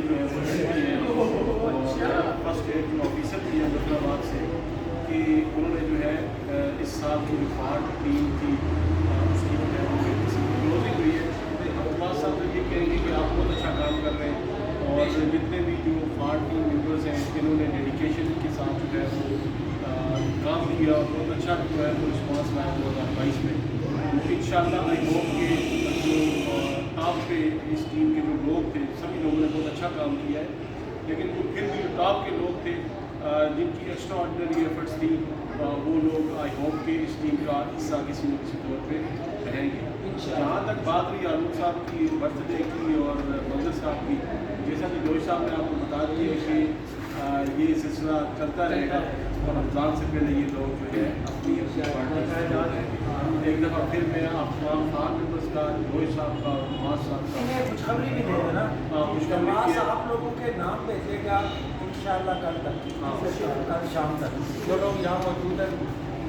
जो है वो की है, और फर्स्ट एड जो ऑफिसर भी है मुजफ्फराबाद से, कि उन्होंने जो है इस साल की जो फार्ट टीम थी उसकी जो है क्लोजिंग हुई है। अब्बास साहब तो ये कहेंगे कि आप बहुत अच्छा काम कर रहे हैं, और जितने भी जो फार्ट टीम मेम्बर्स हैं इन्होंने डेडिकेशन के साथ जो है वो काम किया, और बहुत अच्छा जो है वो रिस्पॉन्स आया 2022 में। इंशाल्लाह आई होप कि जो टॉप पे इस टीम के जो लोग थे सभी लोगों ने बहुत अच्छा काम किया है, लेकिन वो फिर भी जो टॉप के लोग थे जिनकी एक्स्ट्रा ऑर्डिनरी एफर्ट्स थी, वो लोग आई होप कि इस टीम का हिस्सा किसी न किसी तौर पे रहेंगे। जहाँ तक बात रही आलू साहब की बर्थडे की और मंजर साहब की, जैसा कि जोश साहब ने आपको बता दिया कि ये सिलसिला चलता रहेगा, और रमज़ान से पहले ये लोग जो है अपनी पार्टी एक दफ़ा फिर मैं आप तमाम फार्म मेम्बर्स का, जोश साहब का, मास साहब का खुशखबरी भी दे देना, खुशखबरी आप लोगों के नाम भेजेगा इंशाल्लाह कल तक, कल शाम तक जो लोग यहाँ मौजूद हैं